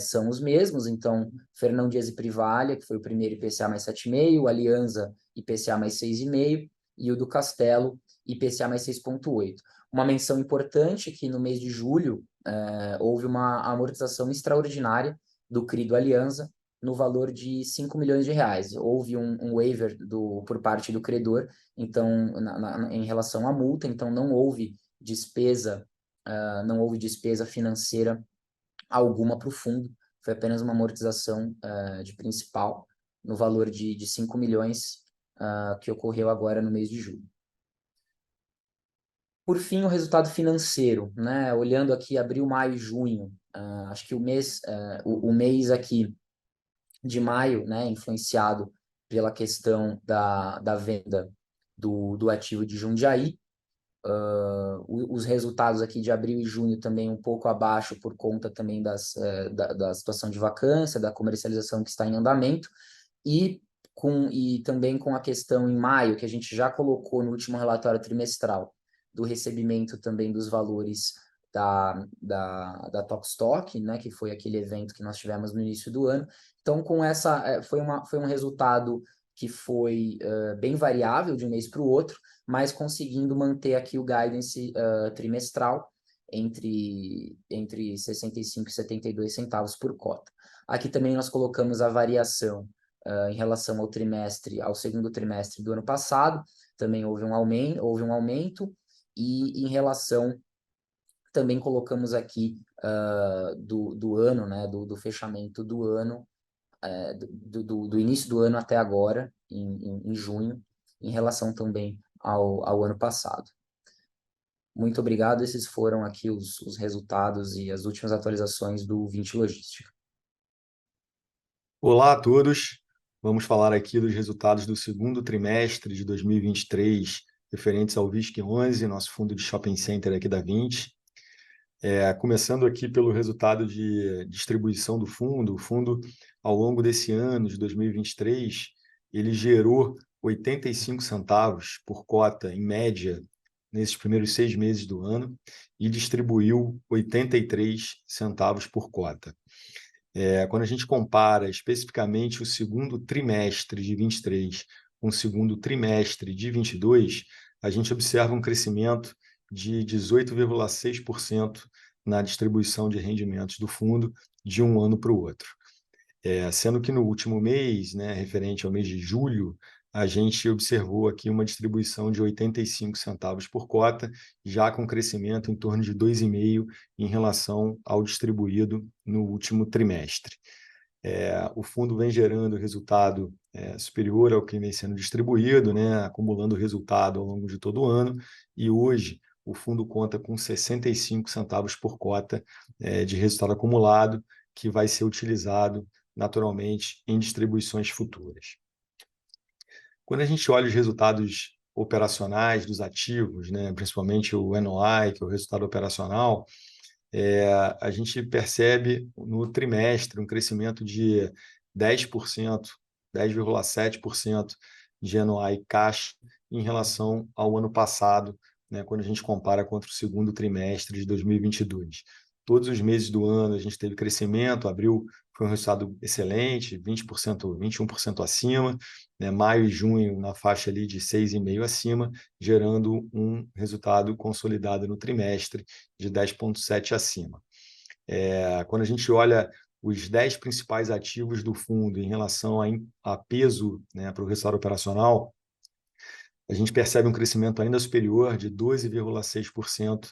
são os mesmos. Então, Fernão Dias e Privalha, que foi o primeiro, IPCA mais 7,5, Aliança IPCA mais 6,5, e o do Castelo IPCA mais 6,8. Uma menção importante que no mês de julho houve uma amortização extraordinária do CRI do Aliança no valor de 5 milhões de reais. Houve um waiver por parte do credor, então, em relação à multa. Então não houve despesa financeira alguma para o fundo. Foi apenas uma amortização de principal no valor de 5 milhões que ocorreu agora no mês de julho. Por fim, o resultado financeiro, né? Olhando aqui abril, maio e junho, acho que o mês aqui de maio, né, influenciado pela questão da venda do ativo de Jundiaí. Os resultados aqui de abril e junho também um pouco abaixo por conta também da situação de vacância, da comercialização que está em andamento, e também com a questão em maio, que a gente já colocou no último relatório trimestral, do recebimento também dos valores da Tokstok, né, que foi aquele evento que nós tivemos no início do ano. Então, com essa foi um resultado que foi bem variável de um mês para o outro, mas conseguindo manter aqui o guidance trimestral entre 65 e 72 centavos por cota. Aqui também nós colocamos a variação em relação ao segundo trimestre do ano passado. Também houve um aumento, e em relação, também colocamos aqui do ano, né, do fechamento do ano, do início do ano até agora, em junho, em relação também ao ano passado. Muito obrigado. Esses foram aqui os resultados e as últimas atualizações do Vinci Logística. Olá a todos. Vamos falar aqui dos resultados do segundo trimestre de 2023, referentes ao VISC11, nosso fundo de shopping center aqui da Vinci. Começando aqui pelo resultado de distribuição do fundo. O fundo, ao longo desse ano de 2023, ele gerou 85 centavos por cota, em média, nesses primeiros 6 meses do ano, e distribuiu 83 centavos por cota. Quando a gente compara especificamente o segundo trimestre de 23 com o segundo trimestre de 22, a gente observa um crescimento de 18,6% na distribuição de rendimentos do fundo de um ano para o outro. Sendo que no último mês, né, referente ao mês de julho, a gente observou aqui uma distribuição de 85 centavos por cota, já com crescimento em torno de 2,5% em relação ao distribuído no último trimestre. O fundo vem gerando resultado superior ao que vem sendo distribuído, né, acumulando resultado ao longo de todo o ano, e hoje o fundo conta com 65 centavos por cota de resultado acumulado, que vai ser utilizado naturalmente em distribuições futuras. Quando a gente olha os resultados operacionais dos ativos, né, principalmente o NOI, que é o resultado operacional, a gente percebe no trimestre um crescimento de 10%, 10,7% de NOI caixa em relação ao ano passado, né, quando a gente compara contra o segundo trimestre de 2022. Todos os meses do ano a gente teve crescimento, abril foi um resultado excelente, 20%, 21% acima, né, maio e junho na faixa ali de 6,5% acima, gerando um resultado consolidado no trimestre de 10,7% acima. Quando a gente olha os 10 principais ativos do fundo em relação a peso, né, para o resultado operacional, a gente percebe um crescimento ainda superior de 12,6%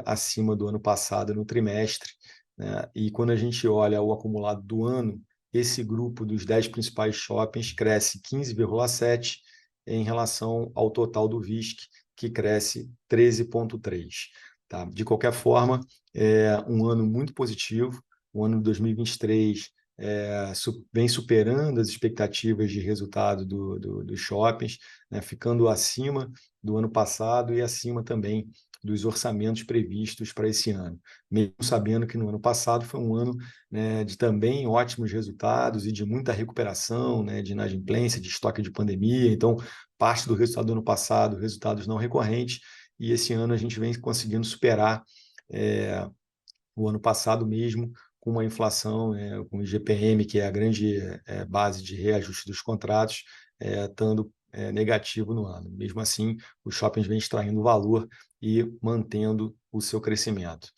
acima do ano passado no trimestre, né? E quando a gente olha o acumulado do ano, esse grupo dos 10 principais shoppings cresce 15,7% em relação ao total do VISC, que cresce 13,3%. Tá? De qualquer forma, é um ano muito positivo, o ano de 2023 vem superando as expectativas de resultado dos shoppings, né, ficando acima do ano passado e acima também dos orçamentos previstos para esse ano, mesmo sabendo que no ano passado foi um ano, né, de também ótimos resultados e de muita recuperação, né, de inadimplência, de estoque de pandemia. Então, parte do resultado do ano passado, resultados não recorrentes, e esse ano a gente vem conseguindo superar o ano passado mesmo, com uma inflação, com o IGPM, que é a grande base de reajuste dos contratos, estando negativo no ano. Mesmo assim, os shoppings vêm extraindo valor e mantendo o seu crescimento.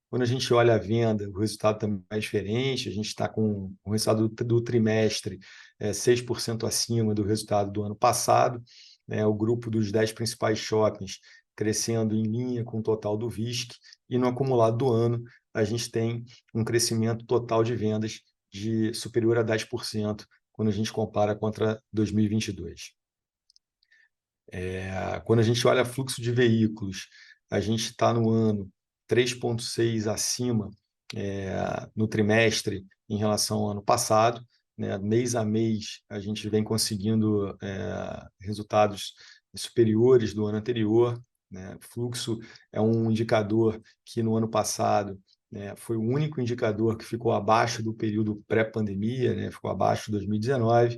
Quando a gente olha a venda, o resultado também é diferente, a gente está com o resultado do trimestre 6% acima do resultado do ano passado, o grupo dos 10 principais shoppings crescendo em linha com o total do VISC, e no acumulado do ano a gente tem um crescimento total de vendas de superior a 10% quando a gente compara contra 2022. Quando a gente olha fluxo de veículos, a gente está no ano 3,6% acima no trimestre em relação ao ano passado, né? Mês a mês a gente vem conseguindo resultados superiores do ano anterior, né? Fluxo é um indicador que no ano passado foi o único indicador que ficou abaixo do período pré-pandemia, né? Ficou abaixo de 2019,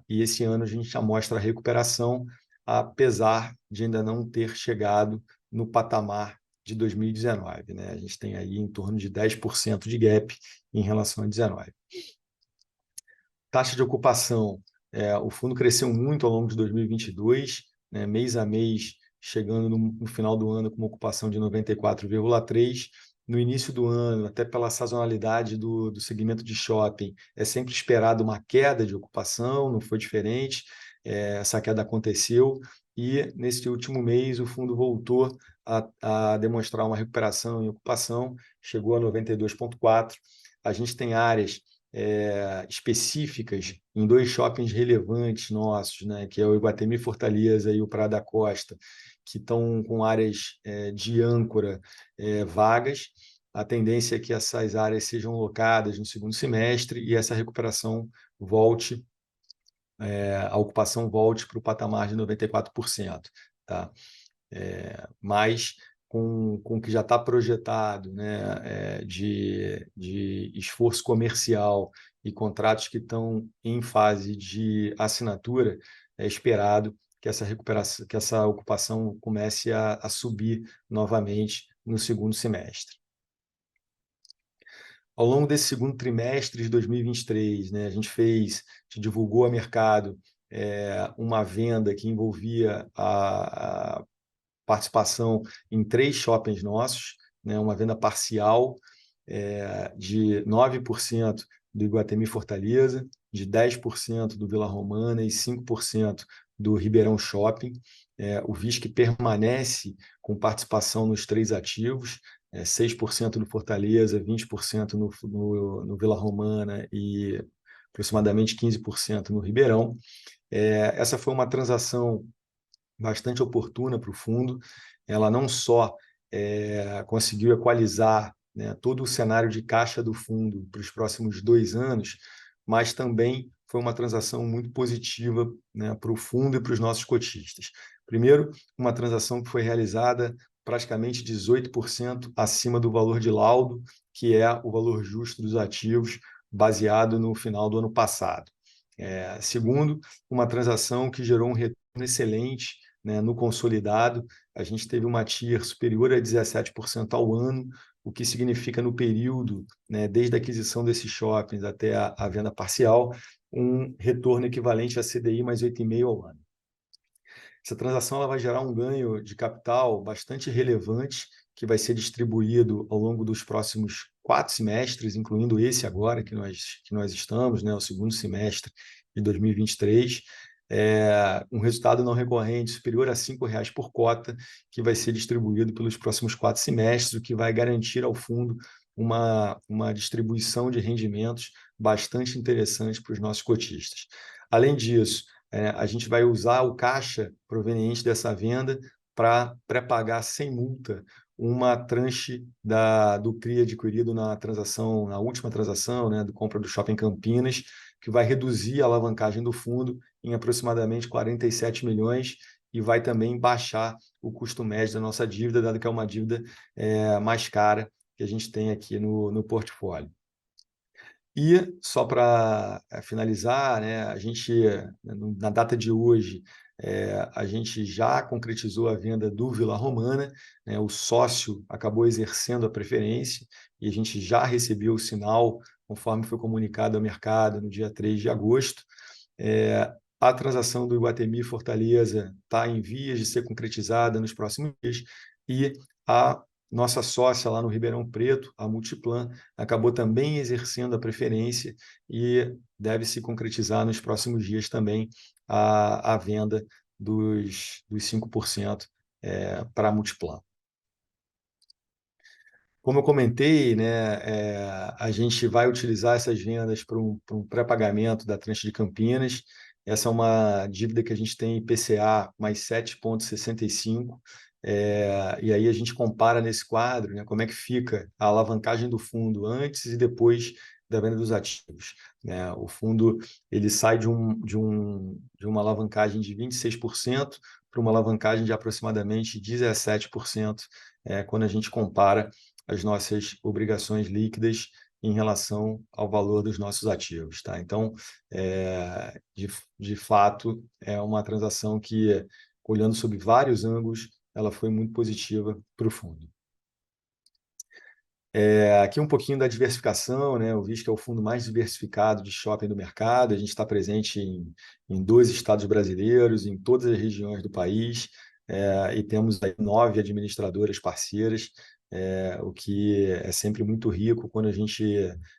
e esse ano a gente já mostra a recuperação, apesar de ainda não ter chegado no patamar de 2019, né? A gente tem aí em torno de 10% de gap em relação a 2019. Taxa de ocupação, o fundo cresceu muito ao longo de 2022, né? Mês a mês, chegando no final do ano com uma ocupação de 94,3%. No início do ano, até pela sazonalidade do segmento de shopping, é sempre esperado uma queda de ocupação, não foi diferente, essa queda aconteceu, e nesse último mês o fundo voltou a demonstrar uma recuperação em ocupação, chegou a 92,4%. A gente tem áreas específicas em 2 shoppings relevantes nossos, né, que é o Iguatemi Fortaleza e o Praia da Costa, que estão com áreas de âncora vagas. A tendência é que essas áreas sejam locadas no segundo semestre e essa recuperação volte, a ocupação volte para o patamar de 94%. Tá? Mas com o que já está projetado, né, de esforço comercial e contratos que estão em fase de assinatura, é esperado que essa recuperação, que essa ocupação comece a subir novamente no segundo semestre. Ao longo desse segundo trimestre de 2023, né, a gente divulgou a mercado uma venda que envolvia a participação em 3 shoppings nossos, né, uma venda parcial de 9% do Iguatemi Fortaleza, de 10% do Vila Romana e 5% do Ribeirão Shopping. O VISC permanece com participação nos 3 ativos, 6% no Fortaleza, 20% no Vila Romana e aproximadamente 15% no Ribeirão. Essa foi uma transação bastante oportuna para o fundo. Ela não só conseguiu equalizar, né, todo o cenário de caixa do fundo para os próximos 2 anos, mas também foi uma transação muito positiva, né, para o fundo e para os nossos cotistas. Primeiro, uma transação que foi realizada praticamente 18% acima do valor de laudo, que é o valor justo dos ativos, baseado no final do ano passado. Segundo, uma transação que gerou um retorno excelente, né, no consolidado. A gente teve uma TIR superior a 17% ao ano, o que significa no período, né, desde a aquisição desses shoppings até a venda parcial, um retorno equivalente a CDI mais 8,5% ao ano. Essa transação ela vai gerar um ganho de capital bastante relevante, que vai ser distribuído ao longo dos próximos 4 semestres, incluindo esse agora que nós estamos, né, o segundo semestre de 2023, um resultado não recorrente superior a R$ 5,00 por cota, que vai ser distribuído pelos próximos 4 semestres, o que vai garantir ao fundo uma distribuição de rendimentos bastante interessante para os nossos cotistas. Além disso, a gente vai usar o caixa proveniente dessa venda para pré-pagar sem multa uma tranche do CRI adquirido na última transação, né, do compra do Shopping Campinas, que vai reduzir a alavancagem do fundo em aproximadamente 47 milhões e vai também baixar o custo médio da nossa dívida, dado que é uma dívida mais cara que a gente tem aqui no portfólio. E só para finalizar, né, a gente, na data de hoje, a gente já concretizou a venda do Vila Romana, né, o sócio acabou exercendo a preferência e a gente já recebeu o sinal, conforme foi comunicado ao mercado no dia 3 de agosto. A transação do Iguatemi Fortaleza está em vias de ser concretizada nos próximos dias e a nossa sócia lá no Ribeirão Preto, a Multiplan, acabou também exercendo a preferência e deve se concretizar nos próximos dias também a venda dos 5% para a Multiplan. Como eu comentei, né, a gente vai utilizar essas vendas para um pré-pagamento da tranche de Campinas. Essa é uma dívida que a gente tem IPCA mais 7,65%. E aí a gente compara nesse quadro, né, como é que fica a alavancagem do fundo antes e depois da venda dos ativos, né? O fundo ele sai de uma alavancagem de 26% para uma alavancagem de aproximadamente 17%, quando a gente compara as nossas obrigações líquidas em relação ao valor dos nossos ativos, tá? Então, de fato, é uma transação que, olhando sob vários ângulos, ela foi muito positiva para o fundo. Aqui um pouquinho da diversificação, né? O VISC é o fundo mais diversificado de shopping do mercado. A gente está presente em 12 estados brasileiros, em todas as regiões do país, e temos aí 9 administradoras parceiras, o que é sempre muito rico quando a gente,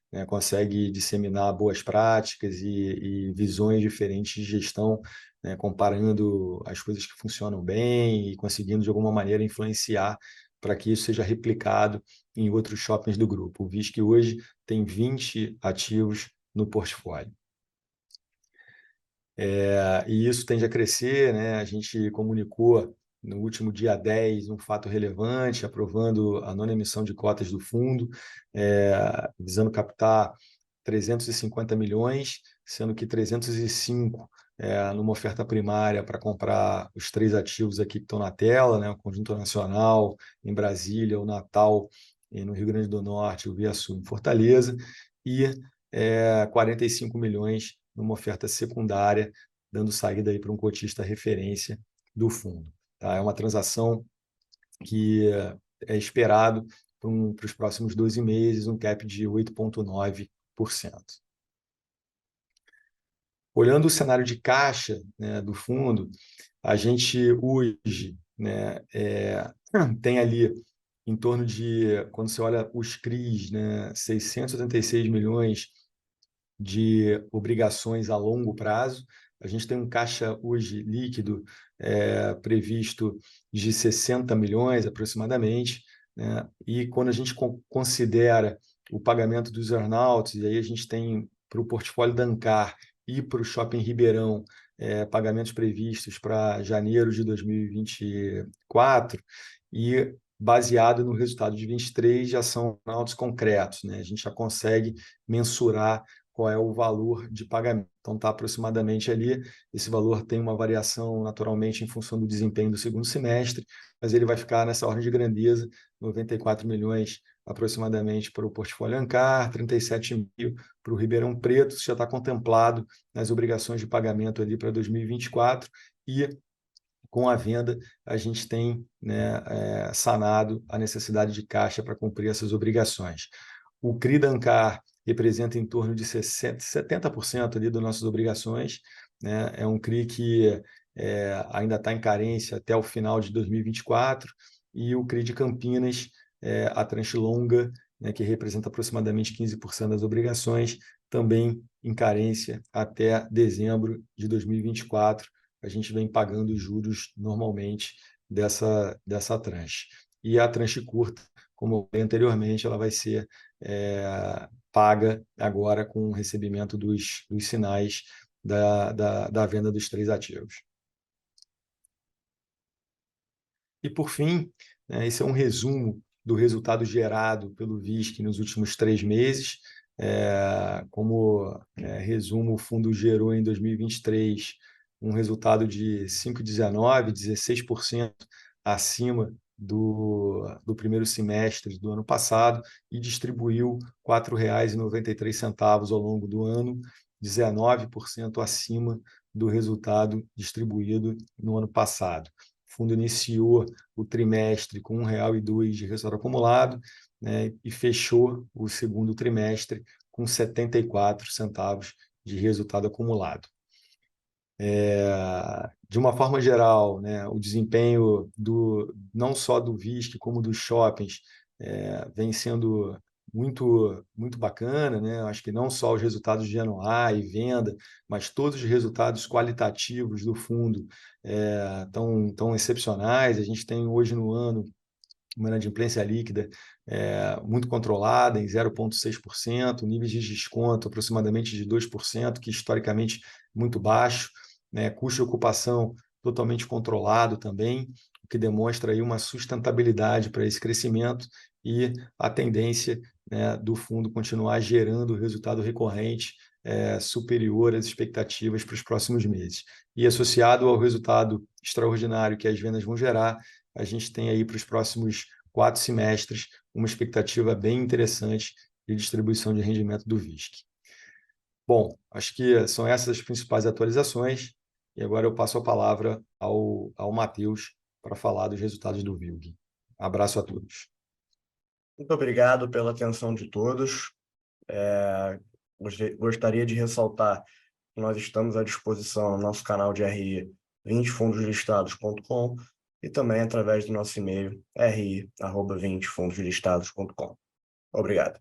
né, consegue disseminar boas práticas e visões diferentes de gestão, né, comparando as coisas que funcionam bem e conseguindo, de alguma maneira, influenciar para que isso seja replicado em outros shoppings do grupo. O VISC hoje tem 20 ativos no portfólio. E isso tende a crescer, né? A gente comunicou no último dia 10 um fato relevante, aprovando a 9ª emissão de cotas do fundo, visando captar 350 milhões, sendo que 305 numa oferta primária para comprar os 3 ativos aqui que estão na tela, né? O Conjunto Nacional em Brasília, o Natal no Rio Grande do Norte, o Via Sul em Fortaleza, e 45 milhões numa oferta secundária, dando saída aí para um cotista referência do fundo. Tá? É uma transação que é esperado para os próximos 12 meses, um cap de 8,9%. Olhando o cenário de caixa, né, do fundo, a gente hoje, né, tem ali em torno de, quando você olha os CRIs, né, 686 milhões de obrigações a longo prazo. A gente tem um caixa hoje líquido previsto de 60 milhões aproximadamente, né? E quando a gente considera o pagamento dos earnouts, e aí a gente tem para o portfólio da Ancar e para o Shopping Ribeirão pagamentos previstos para janeiro de 2024, e baseado no resultado de 23 já são earnouts concretos, né? A gente já consegue mensurar qual é o valor de pagamento. Então, está aproximadamente ali, esse valor tem uma variação naturalmente em função do desempenho do segundo semestre, mas ele vai ficar nessa ordem de grandeza, 94 milhões aproximadamente para o portfólio Ancar, 37,5 para o Ribeirão Preto, isso já está contemplado nas obrigações de pagamento ali para 2024, e com a venda a gente tem, né, sanado a necessidade de caixa para cumprir essas obrigações. O CRI da Ancar representa em torno de 70% ali das nossas obrigações, né? É um CRI que ainda está em carência até o final de 2024, e o CRI de Campinas, a tranche longa, né, que representa aproximadamente 15% das obrigações, também em carência até dezembro de 2024. A gente vem pagando os juros normalmente dessa tranche. E a tranche curta, como eu falei anteriormente, ela vai ser paga agora com o recebimento dos sinais da venda dos 3 ativos. E, por fim, né, esse é um resumo do resultado gerado pelo VISC nos últimos 3 meses. Como resumo, o fundo gerou em 2023 um resultado de 5,19, 16% acima do primeiro semestre do ano passado, e distribuiu R$ 4,93 ao longo do ano, 19% acima do resultado distribuído no ano passado. O fundo iniciou o trimestre com R$ 1,02 de resultado acumulado, né, e fechou o segundo trimestre com 74 centavos de resultado acumulado. De uma forma geral, né, o desempenho não só do VISC como dos shoppings vem sendo muito bacana, né? Acho que não só os resultados de NOA e venda, mas todos os resultados qualitativos do fundo tão excepcionais. A gente tem hoje no ano uma inadimplência líquida muito controlada, em 0,6%, níveis de desconto aproximadamente de 2%, que historicamente muito baixo, né? Custo de ocupação totalmente controlado também, o que demonstra aí uma sustentabilidade para esse crescimento e a tendência, né, do fundo continuar gerando resultado recorrente superior às expectativas para os próximos meses. E associado ao resultado extraordinário que as vendas vão gerar, a gente tem aí para os próximos 4 semestres uma expectativa bem interessante de distribuição de rendimento do VISC. Bom, acho que são essas as principais atualizações, e agora eu passo a palavra ao Matheus para falar dos resultados do VILG. Abraço a todos. Muito obrigado pela atenção de todos. Gostaria de ressaltar que nós estamos à disposição no nosso canal de RI 20fundoslistados.com e também através do nosso e-mail ri@20fundoslistados.com. Obrigado.